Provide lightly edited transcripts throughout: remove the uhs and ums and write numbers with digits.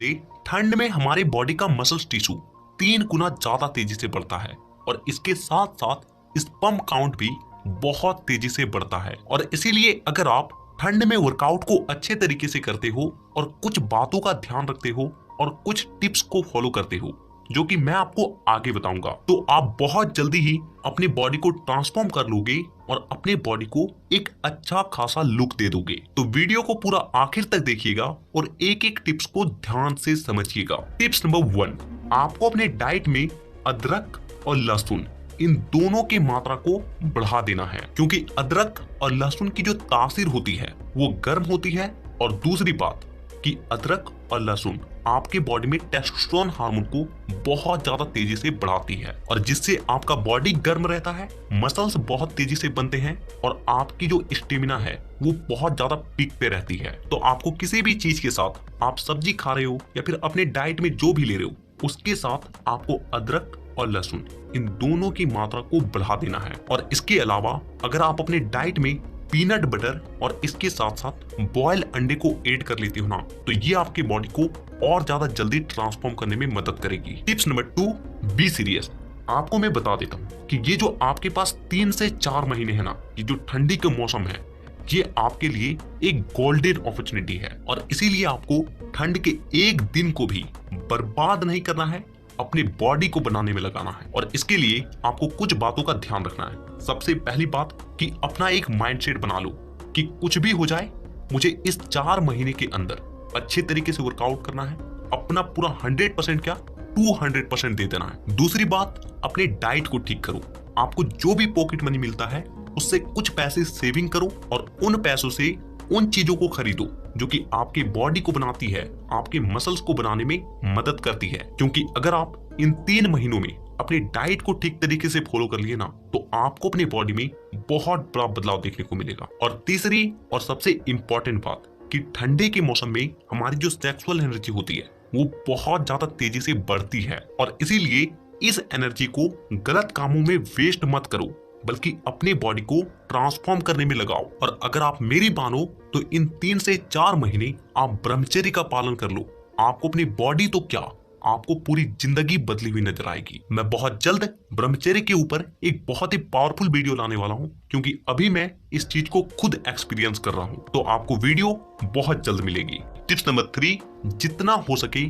ठंड में हमारे बॉडी का मसल्स टिश्यू 3 गुना ज्यादा तेजी से बढ़ता है और इसके साथ साथ स्पर्म काउंट भी बहुत तेजी से बढ़ता है। और इसीलिए अगर आप ठंड में वर्कआउट को अच्छे तरीके से करते हो और कुछ बातों का ध्यान रखते हो और कुछ टिप्स को फॉलो करते हो जो कि मैं आपको आगे बताऊंगा, तो आप बहुत जल्दी ही अपनी बॉडी को ट्रांसफॉर्म कर लोगे और अपने बॉडी को एक अच्छा खासा लुक दे दोगे। तो वीडियो को पूरा आखिर तक देखिएगा और एक एक टिप्स को ध्यान से समझिएगा। टिप्स नंबर 1, आपको अपने डाइट में अदरक और लहसुन इन दोनों की मात्रा को बढ़ा देना है, क्योंकि अदरक और लहसुन की जो तासीर होती है वो गर्म होती है। और दूसरी बात कि अदरक और लहसुन आपके बॉडी में टेस्टोस्टेरोन हार्मोन को बहुत ज्यादा तेजी से बढ़ाती है और जिससे आपका बॉडी गर्म रहता है, मसल्स बहुत तेजी से बनते हैं और आपकी जो स्टेमिना है वो बहुत ज्यादा पीक पे रहती है। तो आपको किसी भी चीज के साथ, आप सब्जी खा रहे हो या फिर अपने डाइट में जो भी ले रहे हो, उसके साथ आपको अदरक और लहसुन इन दोनों की मात्रा को बढ़ा देना है। और इसके अलावा अगर आप अपने डाइट में पीनट बटर और इसके साथ साथ बॉयल अंडे को ऐड कर लेते हो ना, तो ये आपके बॉडी को और ज्यादा जल्दी ट्रांसफॉर्म करने में मदद करेगी। Tips number 2, be serious. आपको मैं बता देता हूँ कि ये जो आपके पास 3 से 4 महीने है ना, ये जो ठंडी का मौसम है, ये आपके लिए एक गोल्डन अपॉर्चुनिटी है और इसीलिए आपको ठंड के एक दिन को भी बर्बाद नहीं करना है, अपनी बॉडी को बनाने में लगाना है। और इसके लिए आपको कुछ बातों का ध्यान रखना है। सबसे पहली बात कि अपना एक माइंडसेट बना लो कि कुछ भी हो जाए, मुझे इस 4 महीने के अंदर अच्छे तरीके से वर्कआउट करना है, अपना पूरा 100% क्या 200% दे देना है। दूसरी बात, अपने डाइट को ठीक करो। आपको जो भी पॉकेट मनी मिलता है उससे कुछ पैसे सेविंग करो और उन पैसों से उन चीजों को खरीदो जो कि आपकी बॉडी को बनाती है, आपके मसल्स को बनाने में मदद करती है। क्योंकि अगर आप इन 3 महीनों में अपने डाइट को ठीक तरीके से फॉलो कर लिए ना, तो आपको अपनी बॉडी में बहुत बड़ा बदलाव देखने को मिलेगा। और तीसरी और सबसे इंपॉर्टेंट बात कि ठंडे के मौसम में हमारी जो सेक्सुअल एनर्जी होती है वो बहुत ज्यादा तेजी से बढ़ती है और इसीलिए इस एनर्जी को गलत कामों में वेस्ट मत करो, बल्कि अपने बॉडी को ट्रांसफॉर्म करने में लगाओ। और अगर आप मेरी मानो तो इन 3 से 4 महीने आप ब्रह्मचर्य का पालन कर लो, आपको अपनी बॉडी तो क्या, आपको पूरी जिंदगी बदली हुई नजर आएगी। मैं बहुत जल्द ब्रह्मचर्य के ऊपर एक बहुत ही पावरफुल वीडियो लाने वाला हूं, क्योंकि अभी मैं इस चीज को खुद एक्सपीरियंस कर रहा हूं, तो आपको वीडियो बहुत जल्द मिलेगी। टिप्स नंबर 3, जितना हो सके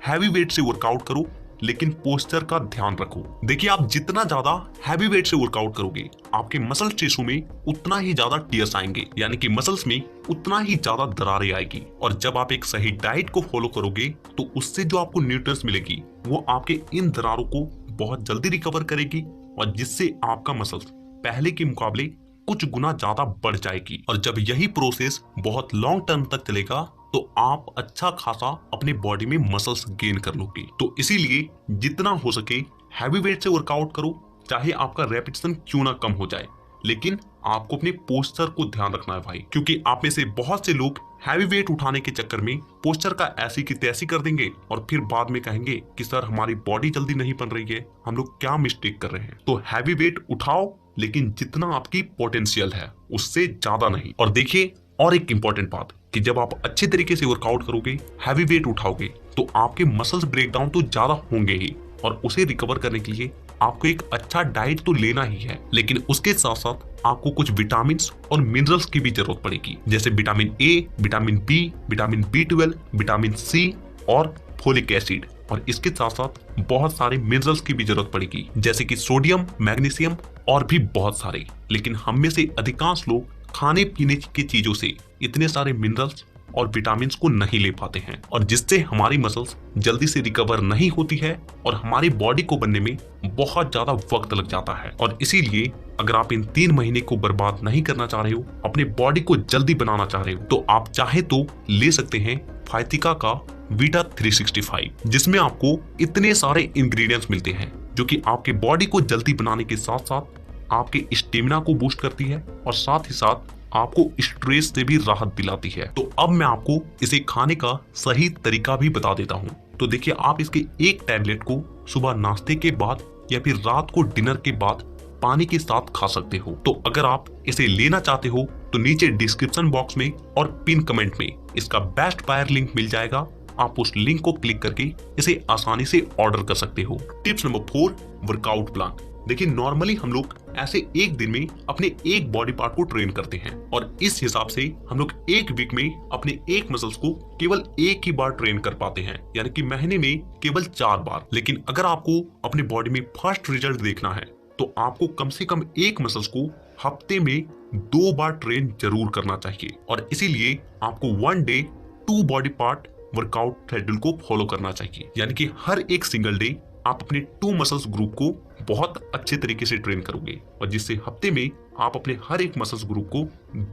हैवी वेट से वर्कआउट करो, लेकिन पोस्चर का ध्यान रखो। देखिए, आप जितना ज्यादा हैवी वेट से वर्कआउट करोगे, आपके मसल टिश्यू में उतना ही ज्यादा टियर्स आएंगे, यानी कि मसल्स में उतना ही ज्यादा दरारें आएगी। और जब आप एक सही डाइट को फॉलो करोगे तो उससे जो आपको न्यूट्रिएंट्स मिलेगी वो आपके इन दरारों को बहुत जल्दी रिकवर करेगी और जिससे आपका मसल्स पहले के मुकाबले कुछ गुना ज्यादा बढ़ जाएगी। और जब यही प्रोसेस बहुत लॉन्ग टर्म तक चलेगा तो आप अच्छा खासा अपने बॉडी में मसल्स गेन कर लोगे। तो इसीलिए जितना हो सके हैवी वेट से वर्कआउट करो, चाहे आपका रेपिटेशन क्यों ना कम हो जाए, लेकिन आपको अपने पोस्चर को ध्यान रखना है भाई। क्योंकि आप में से बहुत से लोग हैवी वेट उठाने के चक्कर में पोस्चर का ऐसी की तैसी कर देंगे और फिर बाद में कहेंगे कि सर हमारी बॉडी जल्दी नहीं बन रही है, हम लोग क्या मिस्टेक कर रहे हैं। तो हैवी वेट उठाओ, लेकिन जितना आपकी पोटेंशियल है उससे ज्यादा नहीं। और देखिए, और एक इंपॉर्टेंट बात कि जब आप अच्छे तरीके से वर्कआउट करोगे, हैवी वेट उठाओगे, तो आपके मसल्स ब्रेकडाउन तो ज्यादा होंगे ही और उसे रिकवर करने के लिए आपको एक अच्छा डाइट तो लेना ही है, लेकिन उसके साथ साथ आपको कुछ विटामिन और मिनरल्स की भी जरूरत पड़ेगी, जैसे vitamin A, vitamin B, vitamin B12, vitamin C और फोलिक एसिड। और इसके साथ साथ बहुत सारे मिनरल्स की भी जरूरत पड़ेगी, जैसे कि सोडियम, मैग्नीशियम और भी बहुत सारे। लेकिन हम में से अधिकांश लोग खाने पीने की चीजों से इतने सारे मिनरल्स और विटामिन को नहीं ले पाते हैं, और जिससे हमारी मसल्स जल्दी से रिकवर नहीं होती है और हमारी बॉडी को बनने में बहुत ज्यादा वक्त लग जाता है। और इसीलिए अगर आप इन 3 महीने को बर्बाद नहीं करना चाह रहे हो, अपने बॉडी को जल्दी बनाना चाह रहे हो, तो आप चाहे तो ले सकते हैं फाइटिका का वीटा 365, जिसमें आपको इतने सारे इंग्रेडिएंट्स मिलते हैं जो कि आपके बॉडी को जल्दी बनाने के साथ साथ आपके स्टेमिना को बूस्ट करती है और साथ ही साथ आपको स्ट्रेस से भी राहत दिलाती है। तो अब मैं आपको इसे खाने का सही तरीका भी बता देता हूँ। तो देखिए, आप इसके एक टैबलेट को सुबह नाश्ते के बाद या फिर रात को डिनर के बाद पानी के साथ खा सकते हो। तो अगर आप इसे लेना चाहते हो तो नीचे डिस्क्रिप्शन बॉक्स में और पिन कमेंट में इसका बेस्ट बायर लिंक मिल जाएगा, आप उस लिंक को क्लिक करके इसे आसानी से ऑर्डर कर सकते हो। Tips number 4, workout plan. देखिए नॉर्मली हम लोग ऐसे एक दिन में अपने एक बॉडी पार्ट को ट्रेन करते हैं और इस हिसाब से हम लोग एक वीक में अपने एक मसल्स को केवल एक ही बार ट्रेन कर पाते हैं, यानी कि महीने में केवल 4 बार। लेकिन अगर आपको अपनी बॉडी में फास्ट रिजल्ट देखना है तो आपको कम से कम एक मसल्स को हफ्ते में 2 बार ट्रेन जरूर करना चाहिए और इसीलिए आपको 1 day 2 body part workout schedule को फॉलो करना चाहिए, यानी कि हर एक सिंगल डे आप अपने 2 मसल्स ग्रुप को बहुत अच्छे तरीके से ट्रेन करोगे और जिससे हफ्ते में आप अपने हर एक मसल्स ग्रुप को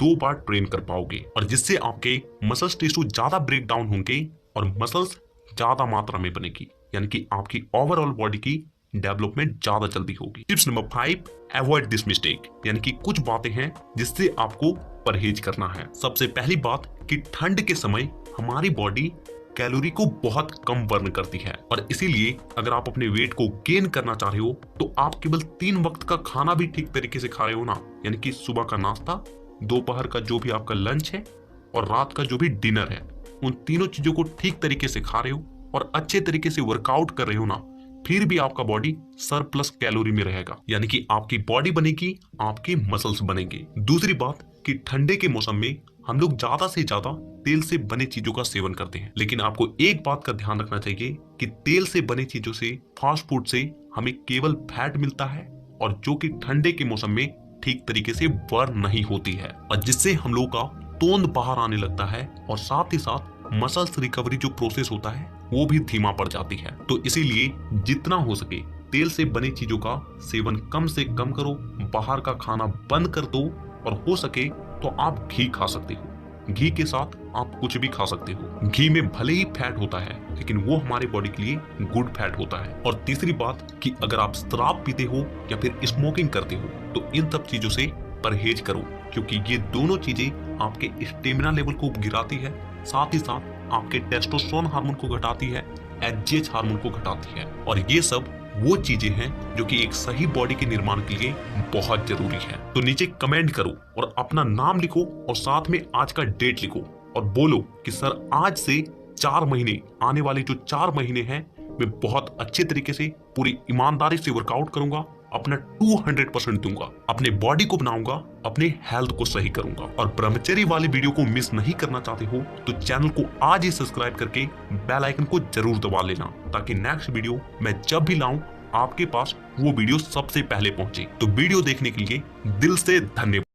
2 बार ट्रेन कर पाओगे और जिससे आपके मसल्स टिश्यू ज्यादा ब्रेक डाउन होंगे और मसल्स ज्यादा मात्रा में बनेगी, यानी कि आपकी ओवरऑल बॉडी की डेवलपमेंट ज्यादा जल्दी होगी। Tips number 5, avoid this mistake, यानी कि कुछ बातें हैं जिससे आपको परहेज करना है। सबसे पहली बात कि ठंड के समय हमारी बॉडी कैलोरी को बहुत कम बर्न करती है और इसीलिए अगर आप अपने वेट को गेन करना चाह रहे हो तो आप केवल 3 वक्त का खाना भी ठीक तरीके से खा रहे हो ना, यानी कि सुबह का नाश्ता, दोपहर का जो भी आपका लंच है और रात का जो भी डिनर है, उन तीनों चीजों को ठीक तरीके से खा रहे हो और अच्छे तरीके से वर्कआउट कर रहे हो ना, फिर भी आपका बॉडी सरप्लस कैलोरी में रहेगा, यानी कि आपकी बॉडी बनेगी, आपके मसल्स बनेंगे। दूसरी बात कि ठंडे के मौसम में हम लोग ज्यादा से ज्यादा तेल से बने चीजों का सेवन करते हैं, लेकिन आपको एक बात का ध्यान रखना चाहिए कि तेल से बने चीजों से, फास्ट फूड से हमें केवल फैट मिलता है और जो कि ठंडे के मौसम में ठीक तरीके से बर्न नहीं होती है और जिससे हम लोग का तोंद बाहर आने लगता है और साथ ही साथ मसल्स रिकवरी जो प्रोसेस होता है वो भी धीमा पड़ जाती है। तो इसीलिए जितना हो सके तेल से बने चीजों का सेवन कम से कम करो, बाहर का खाना बंद कर दो और हो सके तो आप घी खा सकते हो। घी के साथ आप कुछ भी खा सकते हो। घी में भले ही फैट होता है लेकिन वो हमारे बॉडी के लिए गुड फैट होता है। और तीसरी बात कि अगर आप शराब पीते हो या फिर स्मोकिंग करते हो तो इन सब चीजों से परहेज करो, क्योंकि ये दोनों चीजें आपके स्टेमिना लेवल को गिराती है, साथ ही साथ आपके टेस्टोस्टेरोन हार्मोन को घटाती है, एचजीएच हार्मोन को घटाती है और ये सब वो चीजें हैं जो कि एक सही बॉडी के निर्माण के लिए बहुत जरूरी है। तो नीचे कमेंट करो और अपना नाम लिखो और साथ में आज का डेट लिखो और बोलो कि सर आज से 4 महीने, आने वाले जो 4 महीने हैं मैं बहुत अच्छे तरीके से पूरी ईमानदारी से वर्कआउट करूंगा, अपना 200% दूंगा, अपने बॉडी को बनाऊंगा, अपने हेल्थ को सही करूंगा। और ब्रह्मचर्य वाली वीडियो को मिस नहीं करना चाहते हो तो चैनल को आज ही सब्सक्राइब करके बेल आइकन को जरूर दबा लेना, ताकि नेक्स्ट वीडियो मैं जब भी लाऊं आपके पास वो वीडियो सबसे पहले पहुंचे। तो वीडियो देखने के लिए दिल से धन्यवाद।